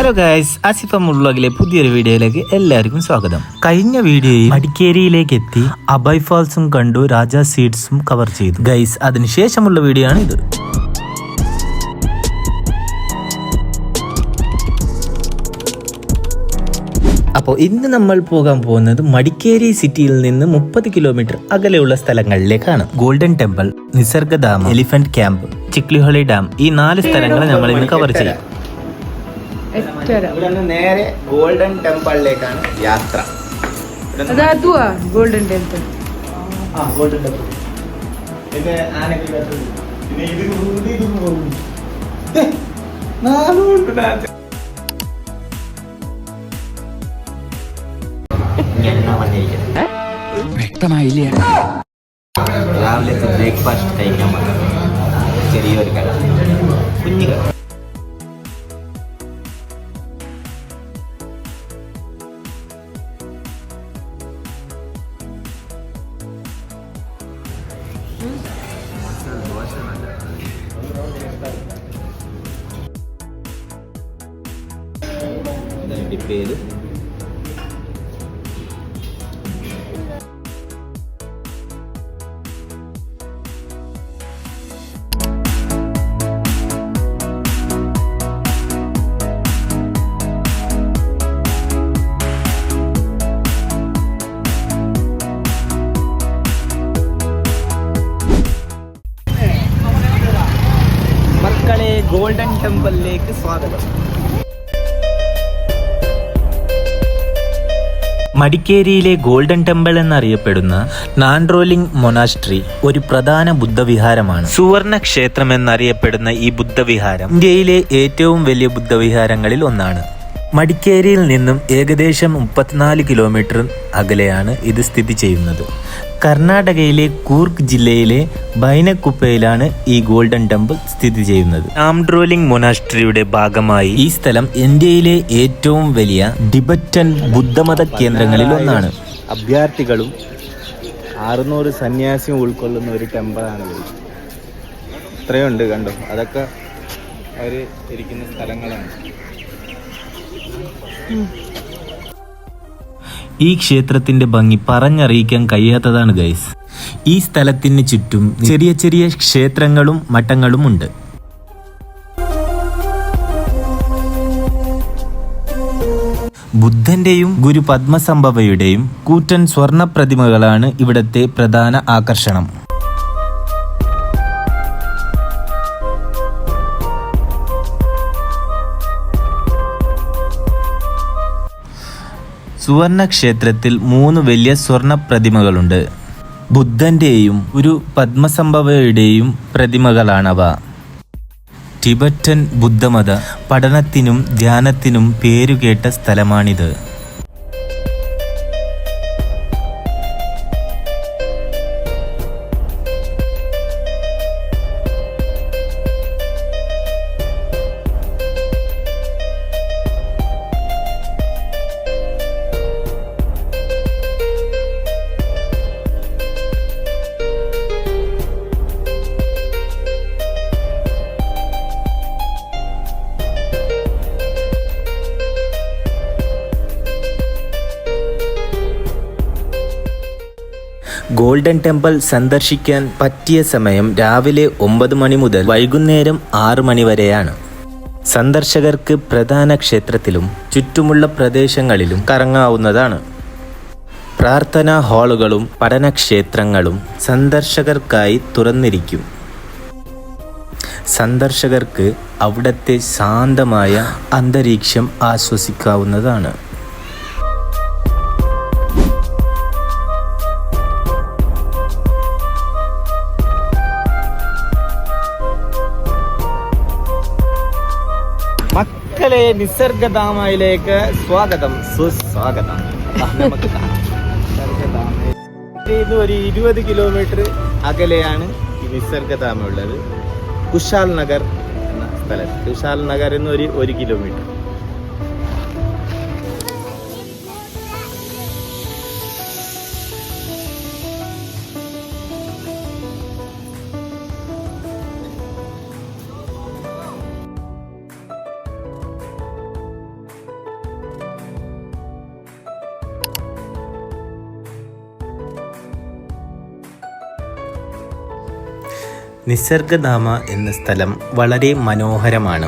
Hello guys, Asifa വ്ളോഗിലെ പുതിയൊരു വീഡിയോയിലേക്ക് എല്ലാവർക്കും സ്വാഗതം. കഴിഞ്ഞ വീഡിയോയിൽ മടിക്കേരിയിലേക്ക് എത്തി അബൈ ഫാൾസും കണ്ടു, രാജാ സീഡ്സും കവർ ചെയ്തു. ഗൈസ്, അതിനുശേഷമുള്ള വീഡിയോ ആണ് ഇത്. അപ്പോൾ ഇന്ന് നമ്മൾ പോകാൻ പോകുന്നത് മടിക്കേരി സിറ്റിയിൽ നിന്ന് 30 കിലോമീറ്റർ അകലെയുള്ള സ്ഥലങ്ങളിലേക്കാണ്. Golden temple, Nisargadhama, elephant camp, Chiklihole dam, ഈ 4 സ്ഥലങ്ങൾ നമ്മൾ ഇന്ന് കവർ ചെയ്യാം. നേരെ ഗോൾഡൻ ടെമ്പിളിലേക്കാണ് യാത്ര. ഗോൾഡൻ ടെമ്പിൾ വ്യക്തമായില്ല. രാവിലത്തെ ബ്രേക്ക്ഫാസ്റ്റ് കഴിക്കാൻ ചെറിയൊരു കട, കുഞ്ഞു കട. പേര് മക്കളെ, ഗോൾഡൻ ടെമ്പിളിലേക്ക് സ്വാഗതം. മടിക്കേരിയിലെ ഗോൾഡൻ ടെമ്പിൾ എന്നറിയപ്പെടുന്ന നാൻഡ്രോലിംഗ് മൊനാസ്ട്രി ഒരു പ്രധാന ബുദ്ധവിഹാരമാണ്. സുവർണ ക്ഷേത്രം എന്നറിയപ്പെടുന്ന ഈ ബുദ്ധവിഹാരം ഇന്ത്യയിലെ ഏറ്റവും വലിയ ബുദ്ധവിഹാരങ്ങളിൽ ഒന്നാണ്. മടിക്കേരിയിൽ നിന്നും ഏകദേശം 34 കിലോമീറ്റർ അകലെയാണ് ഇത് സ്ഥിതി ചെയ്യുന്നത്. കർണാടകയിലെ കൂർഗ് ജില്ലയിലെ ബൈനക്കുപ്പയിലാണ് ഈ ഗോൾഡൻ ടെമ്പിൾ സ്ഥിതി ചെയ്യുന്നത്. നാംഡ്രോലിംഗ് മൊനാസ്ട്രിയുടെ ഭാഗമായി ഈ സ്ഥലം ഇന്ത്യയിലെ ഏറ്റവും വലിയ ടിബറ്റൻ ബുദ്ധമത കേന്ദ്രങ്ങളിൽ ഒന്നാണ്. അഭ്യർത്ഥികളും 600 സന്യാസിയും ഉൾക്കൊള്ളുന്ന ഒരു ടെമ്പിളാണ്. ഇത്രയുണ്ട്, കണ്ടോ? അതൊക്കെ അവർ ഇരിക്കുന്ന സ്ഥലങ്ങളാണ്. ഈ ക്ഷേത്രത്തിന്റെ ഭംഗി പറഞ്ഞറിയിക്കാൻ കഴിയാത്തതാണ് ഗൈസ്. ഈ സ്ഥലത്തിന് ചുറ്റും ചെറിയ ചെറിയ ക്ഷേത്രങ്ങളും മഠങ്ങളും ഉണ്ട്. ബുദ്ധന്റെയും ഗുരു പത്മസംഭവയുടെയും കൂറ്റൻ സ്വർണ്ണ പ്രതിമകളാണ് ഇവിടത്തെ പ്രധാന ആകർഷണം. സുവർണ ക്ഷേത്രത്തിൽ 3 വലിയ സ്വർണ്ണ പ്രതിമകളുണ്ട്. ബുദ്ധന്റെയും ഒരു പത്മസംഭവയുടെയും പ്രതിമകളാണവ. ടിബറ്റൻ ബുദ്ധമത പഠനത്തിനും ധ്യാനത്തിനും പേരുകേട്ട സ്ഥലമാണിത്. ഗോൾഡൻ ടെമ്പിൾ സന്ദർശിക്കാൻ പറ്റിയ സമയം രാവിലെ 9 മണി മുതൽ വൈകുന്നേരം 6 മണി വരെയാണ്. സന്ദർശകർക്ക് പ്രധാന ക്ഷേത്രത്തിലും ചുറ്റുമുള്ള പ്രദേശങ്ങളിലും കറങ്ങാവുന്നതാണ്. പ്രാർത്ഥനാ ഹാളുകളും പഠനക്ഷേത്രങ്ങളും സന്ദർശകർക്കായി തുറന്നിരിക്കും. സന്ദർശകർക്ക് അവിടുത്തെ ശാന്തമായ അന്തരീക്ഷം ആസ്വദിക്കാവുന്നതാണ്. മക്കളെ, നിസർഗധാമയിലേക്ക് സ്വാഗതം, സുസ്വാഗതം. ഇത് ഒരു 20 കിലോമീറ്റർ അകലെയാണ് ഈ നിസർഗധാമ ഉള്ളത്. കുശാൽ നഗർ എന്ന സ്ഥലത്ത്. കുശാൽ നഗർ എന്ന് 1 കിലോമീറ്റർ. നിസർഗധാമ എന്ന സ്ഥലം വളരെ മനോഹരമാണ്.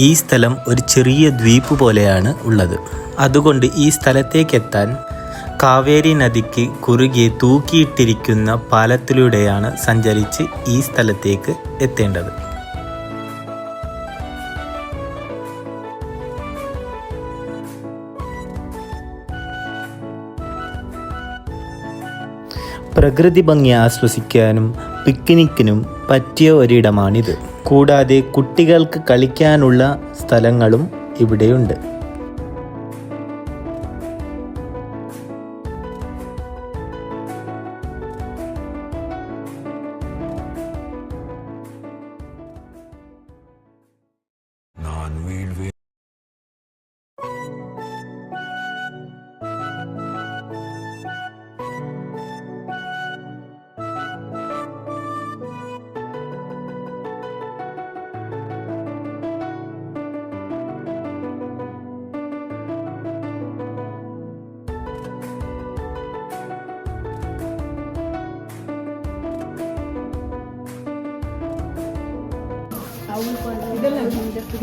ഈ സ്ഥലം ഒരു ചെറിയ ദ്വീപ് പോലെയാണ് ഉള്ളത്. അതുകൊണ്ട് ഈ സ്ഥലത്തേക്കെത്താൻ കാവേരി നദിക്ക് കുറുകെ തൂക്കിയിട്ടിരിക്കുന്ന പാലത്തിലൂടെയാണ് സഞ്ചരിച്ച് ഈ സ്ഥലത്തേക്ക് എത്തേണ്ടത്. പ്രകൃതി ഭംഗി ആസ്വദിക്കാനും പിക്നിക്കിനും പറ്റിയ ഒരിടമാണിത്. കൂടാതെ കുട്ടികൾക്ക് കളിക്കാനുള്ള സ്ഥലങ്ങളും ഇവിടെയുണ്ട്.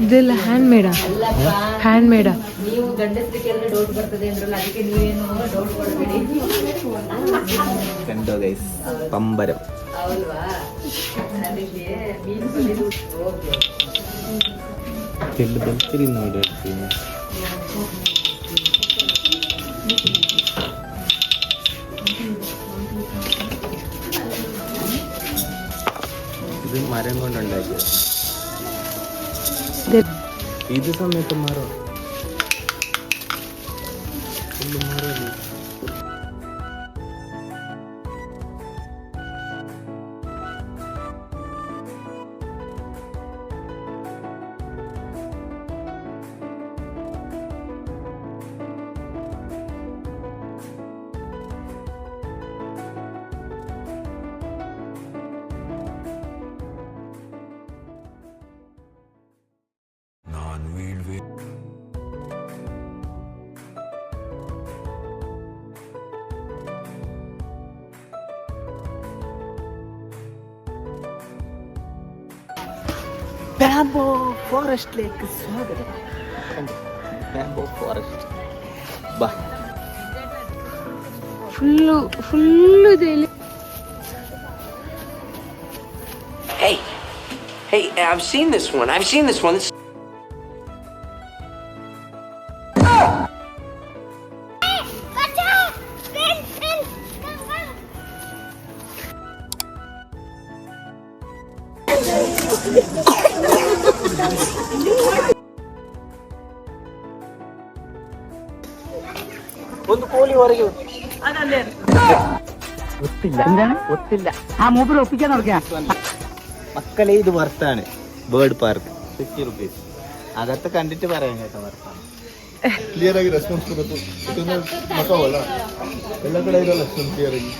ಇದೆಲ್ಲ ಹ್ಯಾಂಡ್ ಮೇಡಾ ನೀವು ಗಂಡಸರಿಗೆಲ್ಲ ಡೌಟ್ ಬರ್ತದೆ ಅಂದ್ರಲ್ಲ, ಅದಕ್ಕೆ ನೀವೇನು ಡೌಟ್ ಕೊಡಬೇಡಿ. കണ്ടോ ഗൈസ്, പമ്പരം. ಹೌಲ್ವಾ? ಅದಕ್ಕೆ ಮೀನು ಕಲಿದು ಓಕೆ. തെല്ല് ബൽക്കരി നോട് ഇത് മരം കൊണ്ടുണ്ടാക്കിയത്. ഇത് സമയത്ത് മരം മരം ബാംബോ ഫോറസ്റ്റിലേക്ക് സ്വാഗതം. ബാംബോ ഫോറസ്റ്റ് ബാ. ഫുള്ള് ഇതില്. Hey, I've seen this one. ಒಂದು ಕೋಳಿ ಹೊರಗೆ ഒത്തില്ല ആ മൂപ്പര് ഒപ്പിക്കാൻ നടക്കുക. മക്കളെ ഇത് വർത്താണ്. Bird park 50 rupees. അകത്ത് കണ്ടിട്ട് പറയാൻ കേട്ടോ വർത്താണ്. ಕ್ಲಿಯರ್ ಆಗಿ ರೆಸ್ಪಾನ್ಸ್ ಕೊಡಬೇಕು. ಇದನ್ನ ಮಕ್ಕವಲ್ಲ ಎಲ್ಲ ಕಡೆ ಇರಲ್ಲ ಅಷ್ಟೊಂದು ಕ್ಲಿಯರ್ ಆಗಿ.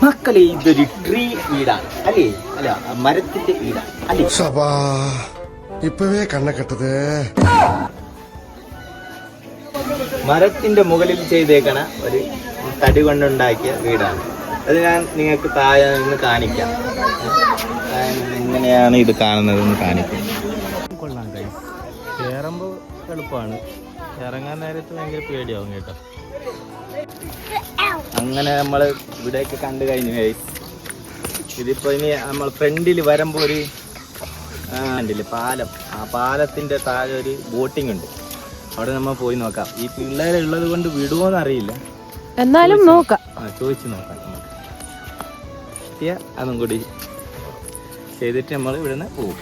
മക്കളെ ഇതൊരു ട്രീ വീടാണ് അല്ലേ? അല്ല, മരത്തിന്റെ വീടാണ് അല്ലേ? ഇപ്പവേ കണ്ണക്കെട്ടത്. മരത്തിന്റെ മുകളിൽ ചെയ്തേക്കണ ഒരു തടി കൊണ്ടുണ്ടാക്കിയ വീടാണ്. അത് ഞാൻ നിങ്ങൾക്ക് താഴെ നിന്ന് കാണിക്കാം. എങ്ങനെയാണ് ഇത് കാണുന്നതെന്ന് കാണിക്കാം. കൊള്ളാം കൈ. കയറുമ്പോൾ എളുപ്പമാണ്, ഇറങ്ങാൻ നേരത്ത് ഭയങ്കര പേടിയാവും കേട്ടോ. അങ്ങനെ നമ്മൾ ഇവിടെയൊക്കെ കണ്ടു കഴിഞ്ഞു ഗൈസ്. ഇതിപ്പോൾ ഇനി നമ്മൾ ഫ്രണ്ടിൽ വരുമ്പോൾ ഒരു ഉണ്ടല്ലേ പാലം, ആ പാലത്തിൻ്റെ താഴെ ഒരു ബോട്ടിംഗ് ഉണ്ട്. അവിടെ നമ്മൾ പോയി നോക്കാം. ഈ പിള്ളേരുള്ളത് കൊണ്ട് വിടുമോന്ന് അറിയില്ല, എന്നാലും നോക്കാം. ചോദിച്ചു നോക്കാം. അതും കൂടി ചെയ്തിട്ട് നമ്മൾ ഇവിടുന്ന് പോകും.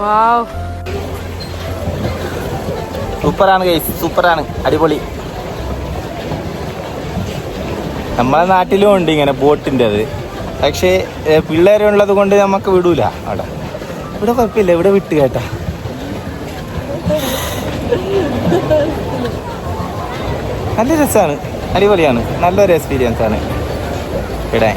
വാവ്. സൂപ്പറാണ് ഗൈസ്, സൂപ്പറാണ്, അടിപൊളി. നമ്മളെ നാട്ടിലും ഉണ്ട് ഇങ്ങനെ ബോട്ടിൻ്റെ അത്, പക്ഷേ പിള്ളേരുള്ളത് കൊണ്ട് നമുക്ക് വിടൂല അവിടെ. ഇവിടെ കുഴപ്പമില്ല, ഇവിടെ വിട്ട് കേട്ടാ. നല്ല രസമാണ്, അടിപൊളിയാണ്, നല്ലൊരു എക്സ്പീരിയൻസ് ആണ് ഇവിടെ.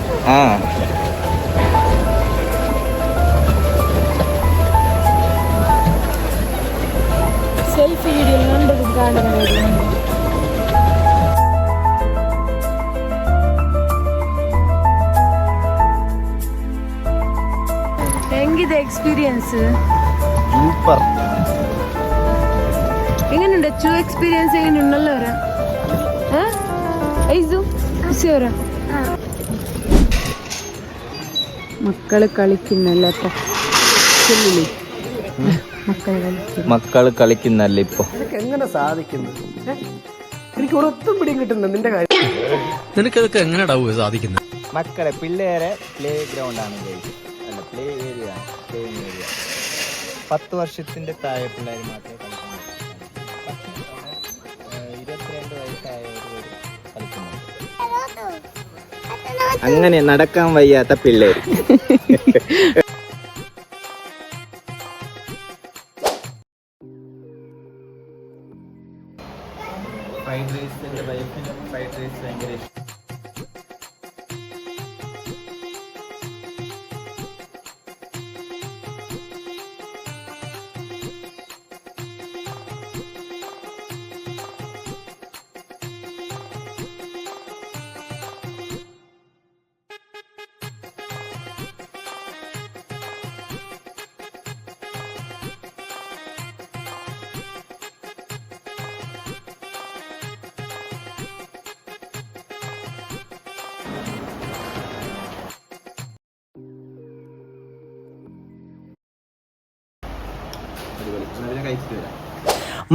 സെൽഫി വീഡിയോ കണ്ടതും കാണുന്നത് ಹೆಂಗಿದೆ ಎಕ್ಸ್ಪೀರಿಯನ್ಸ್? സൂപ്പർ. എങ്ങനെയുണ്ട് ചൂ എക്സ്പീരിയൻസ്? എങ്ങനെയുണ്ടല്ലോ ഐസു അവര മക്കള് കളിക്കുന്നല്ലോ ഇപ്പൊ. മക്കള് കളിക്കുന്നല്ലേ ഇപ്പൊ. എങ്ങനെ സാധിക്കുന്നു? എനിക്ക് ഒരൊത്തും പിടിയും കിട്ടുന്നത് നിന്റെ കാര്യം. നിനക്കതൊക്കെ എങ്ങനെയാ സാധിക്കുന്നത്? മക്കളെ പിള്ളേരെ പ്ലേ ഗ്രൗണ്ട് ആണ്, അല്ല പ്ലേ ഏരിയ ആണ്, പ്ലേയിങ് ഏരിയ. 10 വർഷത്തിന്റെ താഴെ പിള്ളേർ മാത്രമേ കളിക്കാൻ പറ്റൂ. 22 വയസ്സായവർ കളിക്കുന്നുണ്ട്. അങ്ങനെ നടക്കാൻ വയ്യാത്ത പിള്ളേർ. ഫ്രൈഡ് റൈസ്, എൻ്റെ വൈഫിന് ഫ്രൈഡ് റൈസ് ഭയങ്കര ഇഷ്ടം.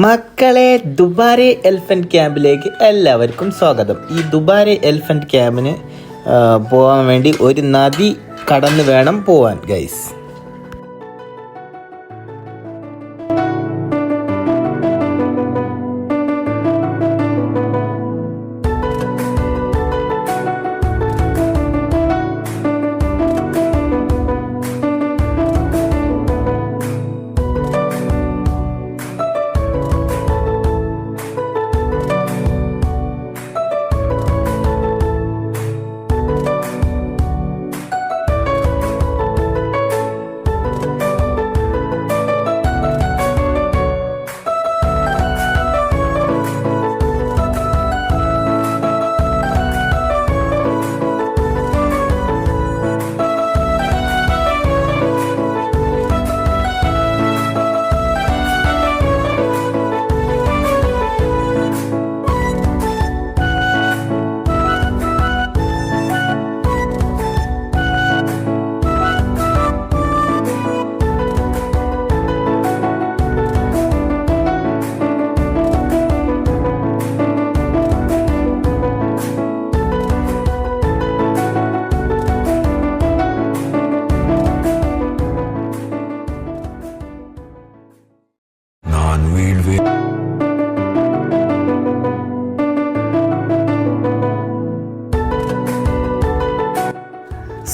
മക്കളെ, ദുബാരെ എലിഫന്റ് ക്യാമ്പിലേക്ക് എല്ലാവർക്കും സ്വാഗതം. ഈ ദുബാരെ എലിഫന്റ് ക്യാമ്പിന് പോകാൻ വേണ്ടി ഒരു നദി കടന്ന് വേണം പോവാൻ ഗൈസ്.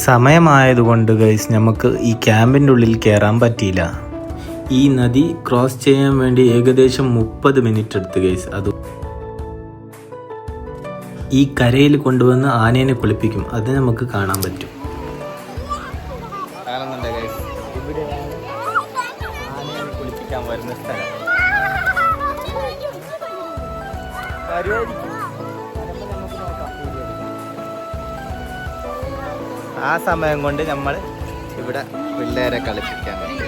സമയമായതുകൊണ്ട് ഗൈസ് നമുക്ക് ഈ ക്യാമ്പിൻ്റെ ഉള്ളിൽ കയറാൻ പറ്റിയില്ല. ഈ നദി ക്രോസ് ചെയ്യാൻ വേണ്ടി ഏകദേശം 30 മിനിറ്റ് എടുത്ത് ഗൈസ്. അത് ഈ കരയിൽ കൊണ്ടുവന്ന് ആനേനെ കുളിപ്പിക്കും, അത് നമുക്ക് കാണാൻ പറ്റും. ഇവിടെയാണ് ആനേനെ കുളിപ്പിക്കാൻ വരുന്ന സ്ഥലം. ആ സമയം കൊണ്ട് നമ്മൾ ഇവിടെ പിള്ളേരെ കളിപ്പിക്കാൻ വേണ്ടി.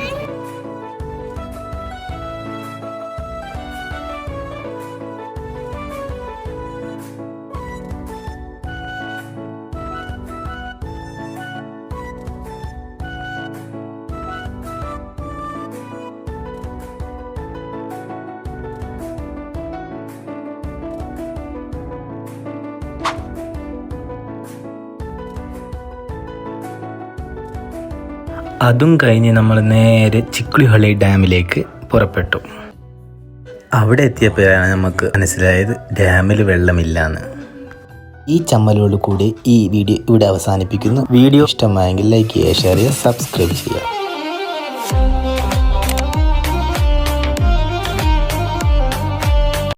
അതും കഴിഞ്ഞ് നമ്മൾ നേരെ ചിക്ലിഹൊളി ഡാമിലേക്ക് പുറപ്പെട്ടു. അവിടെ എത്തിയപ്പോഴാണ് നമുക്ക് മനസ്സിലായത് ഡാമിൽ വെള്ളമില്ലാന്ന്. ഈ ചമ്മലോട് കൂടി ഈ വീഡിയോ ഇവിടെ അവസാനിപ്പിക്കുന്നു. വീഡിയോ ഇഷ്ടമായെങ്കിൽ ലൈക്ക് ചെയ്യുക, ഷെയർ ചെയ്യുക, സബ്സ്ക്രൈബ് ചെയ്യുക.